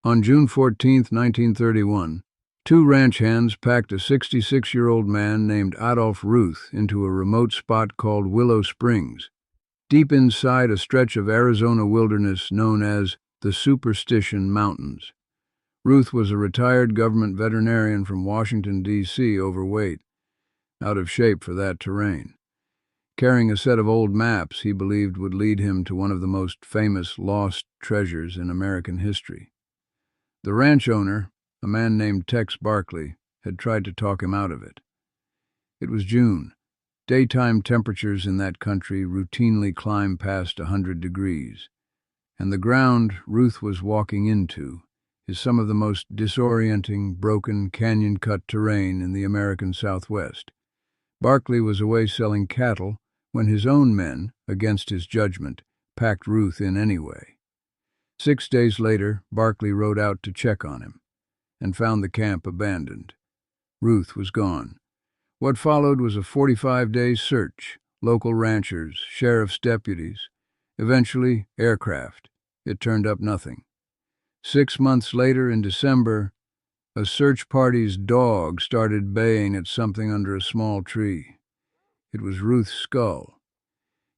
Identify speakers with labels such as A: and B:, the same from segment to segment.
A: On June 14, 1931, two ranch hands packed a 66-year-old man named Adolph Ruth into a remote spot called Willow Springs, deep inside a stretch of Arizona wilderness known as the Superstition Mountains. Ruth was a retired government veterinarian from Washington, D.C., overweight, out of shape for that terrain. Carrying a set of old maps he believed would lead him to one of the most famous lost treasures in American history. The ranch owner, a man named Tex Barkley, had tried to talk him out of it. It was June. Daytime temperatures in that country routinely climb past 100 degrees, and the ground Ruth was walking into is some of the most disorienting, broken, canyon-cut terrain in the American Southwest. Barkley was away selling cattle when his own men, against his judgment, packed Ruth in anyway. 6 days later, Barkley rode out to check on him and found the camp abandoned. Ruth was gone. What followed was a 45-day search, local ranchers, sheriff's deputies, eventually aircraft. It turned up nothing. 6 months later, in December, a search party's dog started baying at something under a small tree. It was Ruth's skull.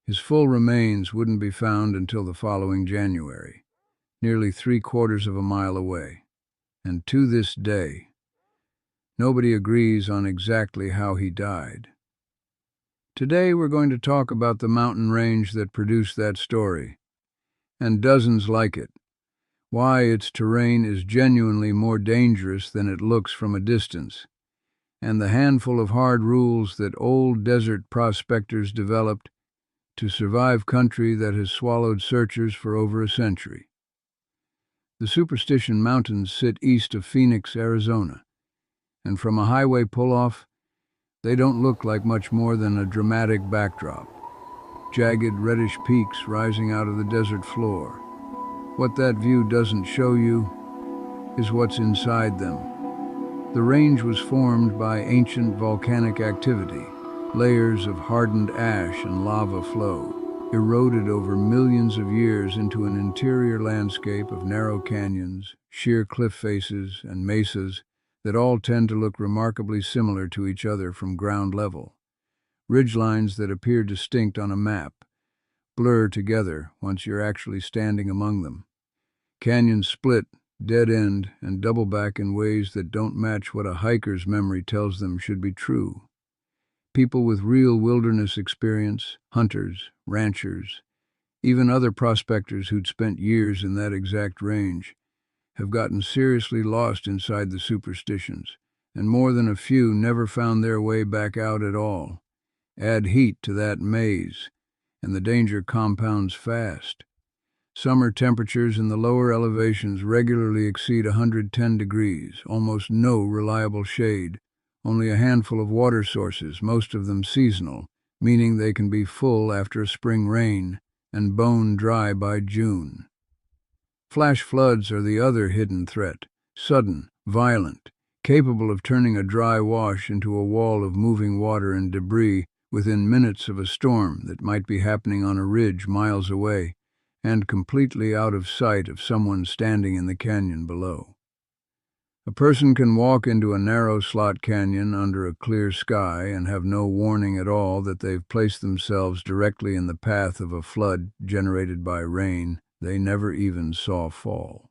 A: His full remains wouldn't be found until the following January, nearly 3/4 of a mile away. And to this day, nobody agrees on exactly how he died. Today we're going to talk about the mountain range that produced that story, and dozens like it, why its terrain is genuinely more dangerous than it looks from a distance, and the handful of hard rules that old desert prospectors developed to survive country that has swallowed searchers for over a century. The Superstition Mountains sit east of Phoenix, Arizona, and from a highway pull-off, they don't look like much more than a dramatic backdrop. Jagged, reddish peaks rising out of the desert floor. What that view doesn't show you is what's inside them. The range was formed by ancient volcanic activity, layers of hardened ash and lava flow, eroded over millions of years into an interior landscape of narrow canyons, sheer cliff faces, and mesas that all tend to look remarkably similar to each other from ground level. Ridgelines that appear distinct on a map blur together once you're actually standing among them. Canyons split, dead end, and double back in ways that don't match what a hiker's memory tells them should be true. People with real wilderness experience, hunters, ranchers, even other prospectors who'd spent years in that exact range, have gotten seriously lost inside the superstitions, and more than a few never found their way back out at all. Add heat to that maze, and the danger compounds fast. Summer temperatures in the lower elevations regularly exceed 110 degrees, almost no reliable shade, only a handful of water sources, most of them seasonal, meaning they can be full after a spring rain and bone dry by June. Flash floods are the other hidden threat, sudden, violent, capable of turning a dry wash into a wall of moving water and debris within minutes of a storm that might be happening on a ridge miles away and completely out of sight of someone standing in the canyon below. A person can walk into a narrow slot canyon under a clear sky and have no warning at all that they've placed themselves directly in the path of a flood generated by rain they never even saw fall.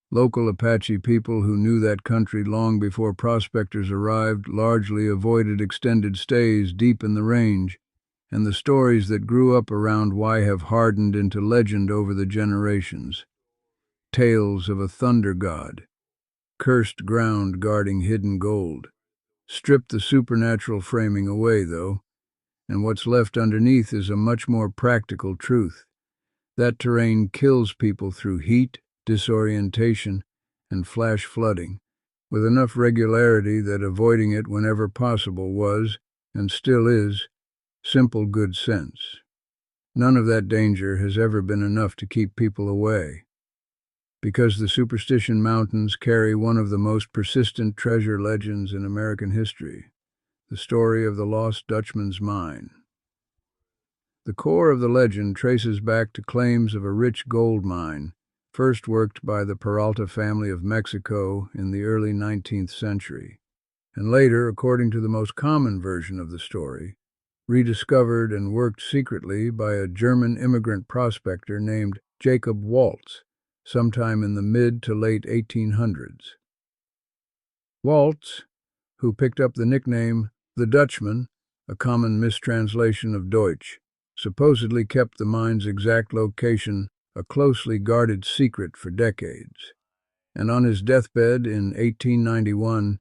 A: Local Apache people who knew that country long before prospectors arrived largely avoided extended stays deep in the range, and the stories that grew up around why have hardened into legend over the generations. Tales of a thunder god, cursed ground guarding hidden gold. Strip the supernatural framing away, though, and what's left underneath is a much more practical truth. That terrain kills people through heat, disorientation, and flash flooding, with enough regularity that avoiding it whenever possible was, and still is, simple good sense. None of that danger has ever been enough to keep people away, because the Superstition Mountains carry one of the most persistent treasure legends in American history, the story of the lost Dutchman's mine. The core of the legend traces back to claims of a rich gold mine first worked by the Peralta family of Mexico in the early 19th century, and later, according to the most common version of the story, rediscovered and worked secretly by a German immigrant prospector named Jacob Waltz, sometime in the mid to late 1800s. Waltz, who picked up the nickname the Dutchman, a common mistranslation of Deutsch, supposedly kept the mine's exact location a closely guarded secret for decades. And on his deathbed in 1891,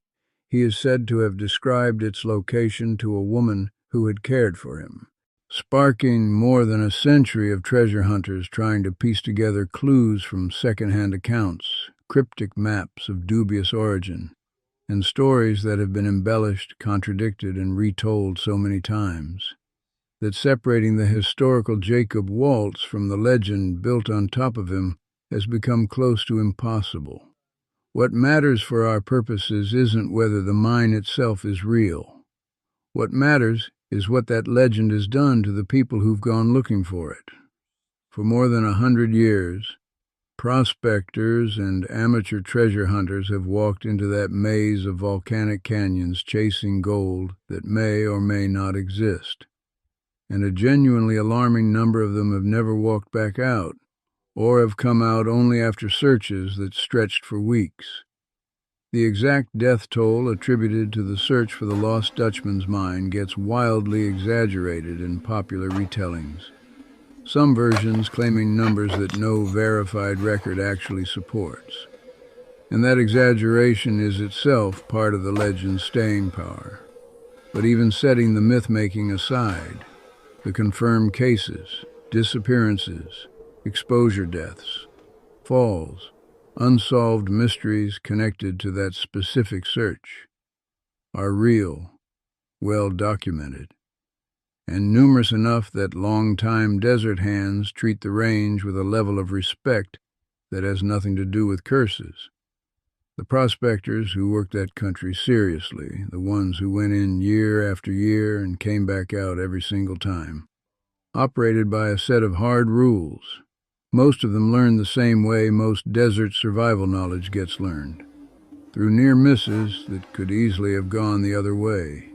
A: he is said to have described its location to a woman who had cared for him, sparking more than a century of treasure hunters trying to piece together clues from second-hand accounts, cryptic maps of dubious origin, and stories that have been embellished, contradicted, and retold so many times that separating the historical Jacob Waltz from the legend built on top of him has become close to impossible. What matters for our purposes isn't whether the mine itself is real. What matters is what that legend has done to the people who've gone looking for it. For more than 100 years, prospectors and amateur treasure hunters have walked into that maze of volcanic canyons chasing gold that may or may not exist. And a genuinely alarming number of them have never walked back out, or have come out only after searches that stretched for weeks. The exact death toll attributed to the search for the lost Dutchman's mine gets wildly exaggerated in popular retellings, some versions claiming numbers that no verified record actually supports. And that exaggeration is itself part of the legend's staying power. But even setting the myth-making aside, the confirmed cases, disappearances, exposure deaths, falls, unsolved mysteries connected to that specific search are real, well documented, and numerous enough that long-time desert hands treat the range with a level of respect that has nothing to do with curses. The prospectors who worked that country seriously, the ones who went in year after year and came back out every single time, operated by a set of hard rules. Most of them learned the same way most desert survival knowledge gets learned, through near misses that could easily have gone the other way.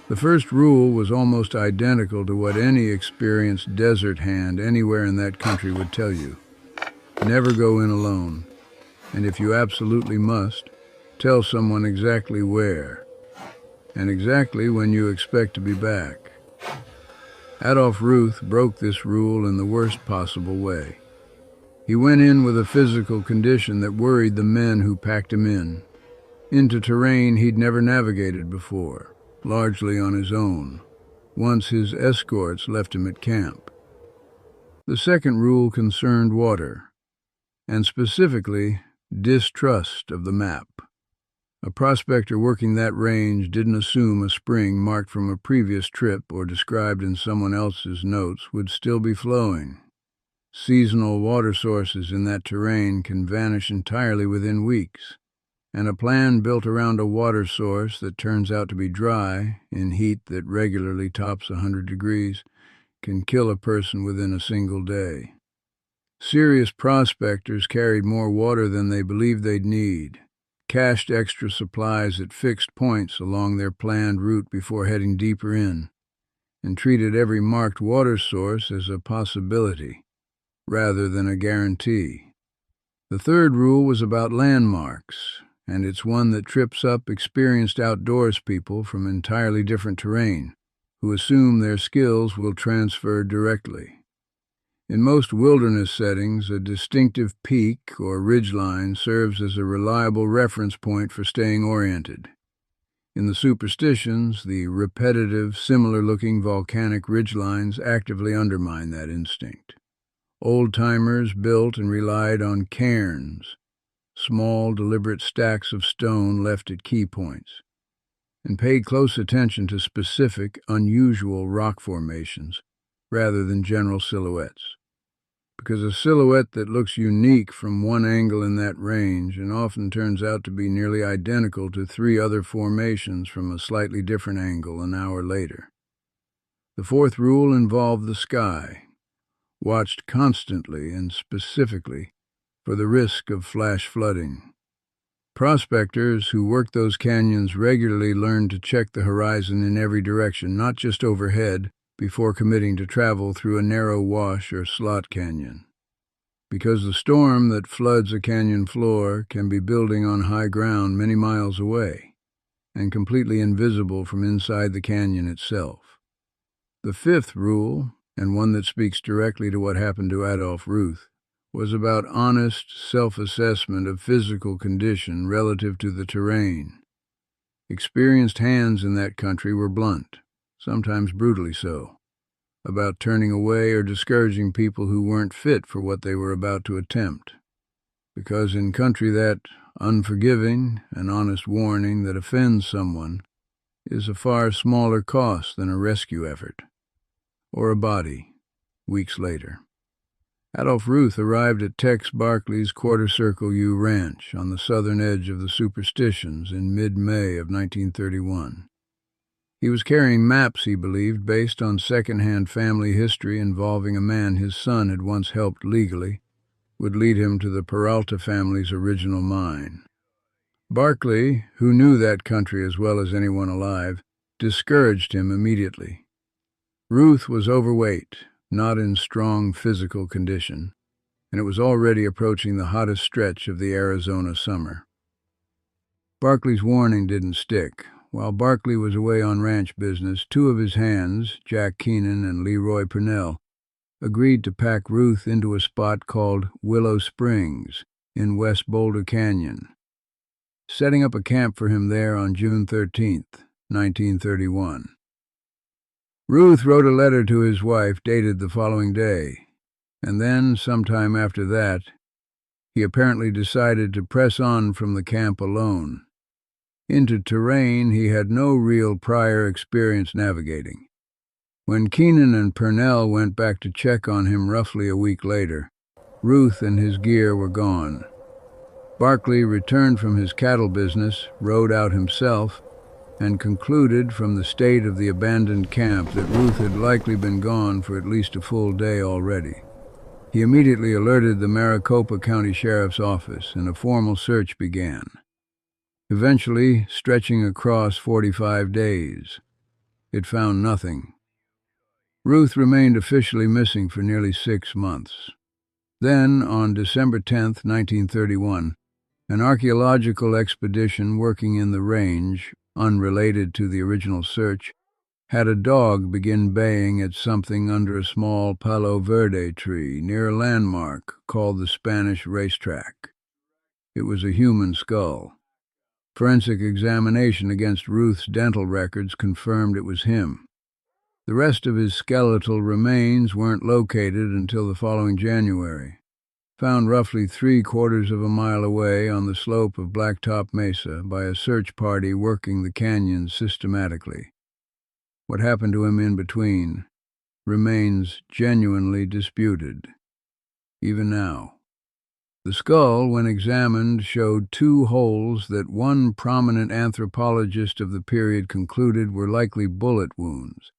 A: The first rule was almost identical to what any experienced desert hand anywhere in that country would tell you. Never go in alone, and if you absolutely must, tell someone exactly where, and exactly when you expect to be back. Adolph Ruth broke this rule in the worst possible way. He went in with a physical condition that worried the men who packed him in, into terrain he'd never navigated before, largely on his own, once his escorts left him at camp. The second rule concerned water, and specifically distrust of the map. A prospector working that range didn't assume a spring marked from a previous trip or described in someone else's notes would still be flowing. Seasonal water sources in that terrain can vanish entirely within weeks, and a plan built around a water source that turns out to be dry in heat that regularly tops 100 degrees can kill a person within a single day. Serious prospectors carried more water than they believed they'd need, cached extra supplies at fixed points along their planned route before heading deeper in, and treated every marked water source as a possibility, rather than a guarantee. The third rule was about landmarks, and it's one that trips up experienced outdoors people from entirely different terrain, who assume their skills will transfer directly. In most wilderness settings, a distinctive peak or ridgeline serves as a reliable reference point for staying oriented. In the superstitions, the repetitive, similar-looking volcanic ridgelines actively undermine that instinct. Old-timers built and relied on cairns, small, deliberate stacks of stone left at key points, and paid close attention to specific, unusual rock formations rather than general silhouettes. Because a silhouette that looks unique from one angle in that range and often turns out to be nearly identical to 3 other formations from a slightly different angle an hour later. The fourth rule involved the sky, watched constantly and specifically for the risk of flash flooding. Prospectors who worked those canyons regularly learned to check the horizon in every direction, not just overhead, before committing to travel through a narrow wash or slot canyon. Because the storm that floods a canyon floor can be building on high ground many miles away and completely invisible from inside the canyon itself. The fifth rule, and one that speaks directly to what happened to Adolph Ruth, was about honest self-assessment of physical condition relative to the terrain. Experienced hands in that country were blunt, sometimes brutally so, about turning away or discouraging people who weren't fit for what they were about to attempt. Because in country that unforgiving, an honest warning that offends someone is a far smaller cost than a rescue effort, or a body, weeks later. Adolph Ruth arrived at Tex Barkley's Quarter Circle U Ranch on the southern edge of the Superstitions in mid-May of 1931. He was carrying maps, he believed, based on second-hand family history involving a man his son had once helped legally, would lead him to the Peralta family's original mine. Barkley, who knew that country as well as anyone alive, discouraged him immediately. Ruth was overweight, not in strong physical condition, and it was already approaching the hottest stretch of the Arizona summer. Barkley's warning didn't stick. While Barkley was away on ranch business, two of his hands, Jack Keenan and Leroy Purnell, agreed to pack Ruth into a spot called Willow Springs in West Boulder Canyon, setting up a camp for him there on June 13th, 1931. Ruth wrote a letter to his wife dated the following day, and then, sometime after that, he apparently decided to press on from the camp alone, into terrain he had no real prior experience navigating. When Keenan and Purnell went back to check on him roughly a week later, Ruth and his gear were gone. Barkley returned from his cattle business, rode out himself, and concluded from the state of the abandoned camp that Ruth had likely been gone for at least a full day already. He immediately alerted the Maricopa County Sheriff's Office, and a formal search began, eventually stretching across 45 days. It found nothing. Ruth remained officially missing for nearly 6 months. Then, on December 10, 1931, an archaeological expedition working in the range, unrelated to the original search, had a dog begin baying at something under a small Palo Verde tree near a landmark called the Spanish Racetrack. It was a human skull. Forensic examination against Ruth's dental records confirmed it was him. The rest of his skeletal remains weren't located until the following January, found roughly 3/4 of a mile away on the slope of Blacktop Mesa by a search party working the canyon systematically. What happened to him in between remains genuinely disputed, even now. The skull, when examined, showed 2 holes that one prominent anthropologist of the period concluded were likely bullet wounds.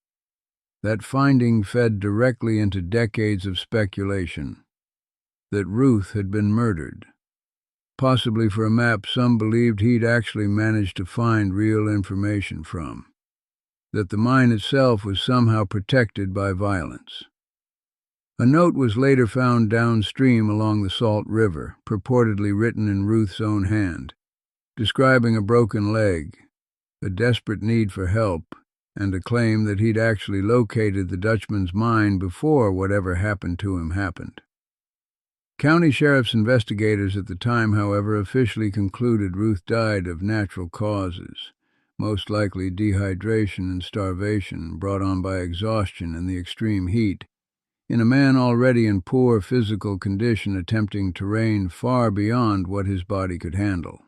A: That finding fed directly into decades of speculation that Ruth had been murdered, possibly for a map some believed he'd actually managed to find real information from, that the mine itself was somehow protected by violence. A note was later found downstream along the Salt River, purportedly written in Ruth's own hand, describing a broken leg, a desperate need for help, and a claim that he'd actually located the Dutchman's mine before whatever happened to him happened. County Sheriff's investigators at the time, however, officially concluded Ruth died of natural causes, most likely dehydration and starvation brought on by exhaustion and the extreme heat, in a man already in poor physical condition attempting terrain far beyond what his body could handle.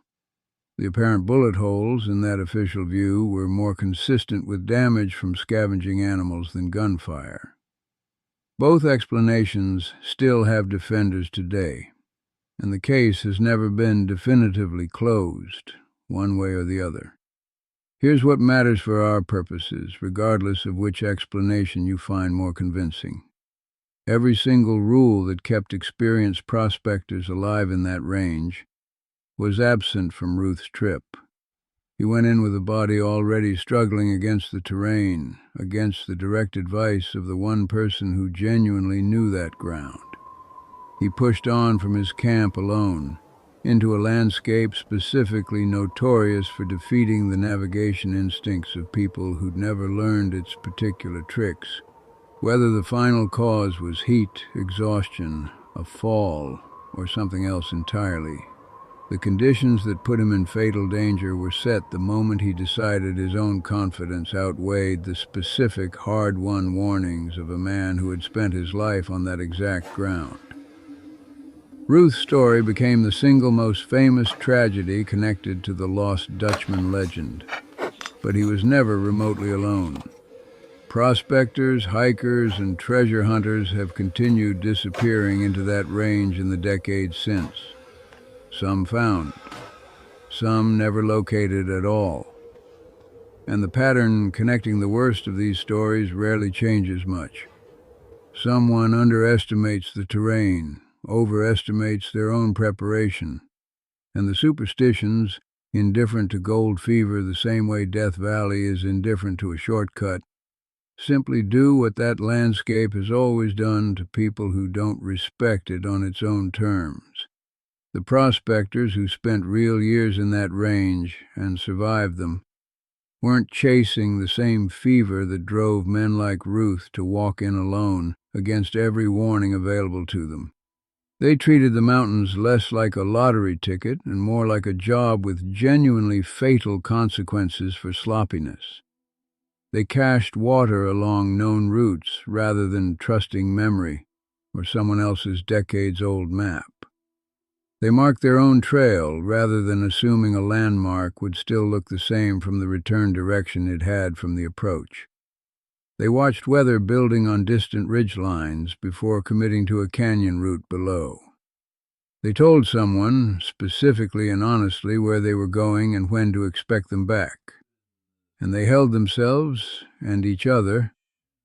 A: The apparent bullet holes, in that official view, were more consistent with damage from scavenging animals than gunfire. Both explanations still have defenders today, and the case has never been definitively closed, one way or the other. Here's what matters for our purposes, regardless of which explanation you find more convincing. Every single rule that kept experienced prospectors alive in that range was absent from Ruth's trip. He went in with a body already struggling against the terrain, against the direct advice of the one person who genuinely knew that ground. He pushed on from his camp alone, into a landscape specifically notorious for defeating the navigation instincts of people who'd never learned its particular tricks. Whether the final cause was heat, exhaustion, a fall, or something else entirely, the conditions that put him in fatal danger were set the moment he decided his own confidence outweighed the specific, hard-won warnings of a man who had spent his life on that exact ground. Ruth's story became the single most famous tragedy connected to the lost Dutchman legend, but he was never remotely alone. Prospectors, hikers, and treasure hunters have continued disappearing into that range in the decades since. Some found, some never located at all. And the pattern connecting the worst of these stories rarely changes much. Someone underestimates the terrain, overestimates their own preparation, and the superstitions, indifferent to gold fever the same way Death Valley is indifferent to a shortcut, simply do what that landscape has always done to people who don't respect it on its own terms. The prospectors who spent real years in that range and survived them weren't chasing the same fever that drove men like Ruth to walk in alone against every warning available to them. They treated the mountains less like a lottery ticket and more like a job with genuinely fatal consequences for sloppiness. They cached water along known routes rather than trusting memory or someone else's decades-old map. They marked their own trail rather than assuming a landmark would still look the same from the return direction it had from the approach. They watched weather building on distant ridge lines before committing to a canyon route below. They told someone, specifically and honestly, where they were going and when to expect them back. And they held themselves, and each other,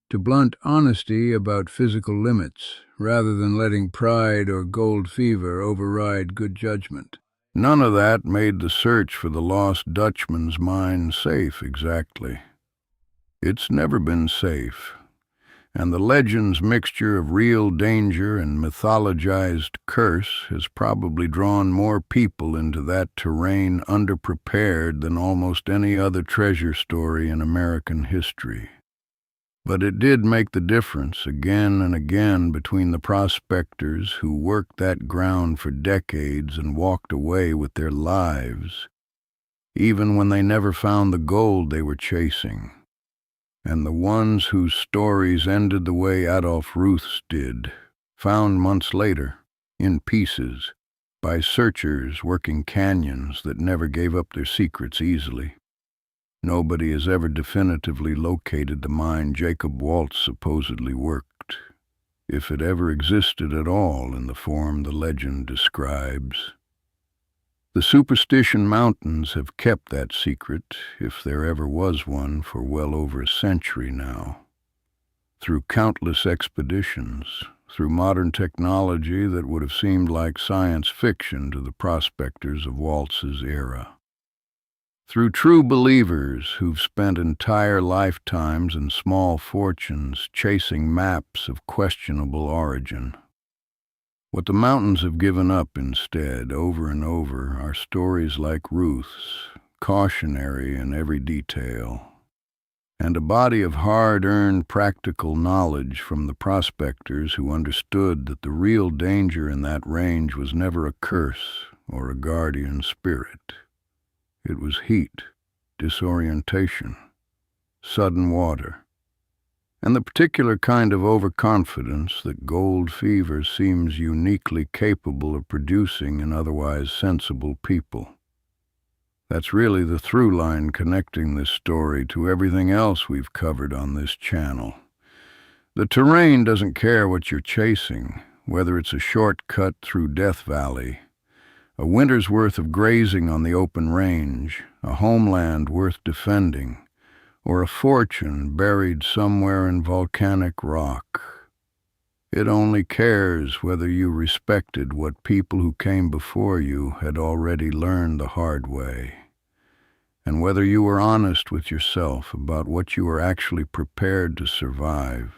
A: to blunt honesty about physical limits, rather than letting pride or gold fever override good judgment. None of that made the search for the lost Dutchman's mind safe exactly. It's never been safe, and the legend's mixture of real danger and mythologized curse has probably drawn more people into that terrain underprepared than almost any other treasure story in American history. But it did make the difference again and again between the prospectors who worked that ground for decades and walked away with their lives, even when they never found the gold they were chasing, and the ones whose stories ended the way Adolph Ruth's did, found months later, in pieces, by searchers working canyons that never gave up their secrets easily. Nobody has ever definitively located the mine Jacob Waltz supposedly worked, if it ever existed at all in the form the legend describes. The Superstition Mountains have kept that secret, if there ever was one, for well over a century now. Through countless expeditions, through modern technology that would have seemed like science fiction to the prospectors of Waltz's era. Through true believers who've spent entire lifetimes and small fortunes chasing maps of questionable origin. What the mountains have given up instead, over and over, are stories like Ruth's, cautionary in every detail, and a body of hard-earned practical knowledge from the prospectors who understood that the real danger in that range was never a curse or a guardian spirit. It was heat, disorientation, sudden water, and the particular kind of overconfidence that gold fever seems uniquely capable of producing in otherwise sensible people. That's really the through line connecting this story to everything else we've covered on this channel. The terrain doesn't care what you're chasing, whether it's a shortcut through Death Valley, a winter's worth of grazing on the open range, a homeland worth defending, or a fortune buried somewhere in volcanic rock. It only cares whether you respected what people who came before you had already learned the hard way, and whether you were honest with yourself about what you were actually prepared to survive.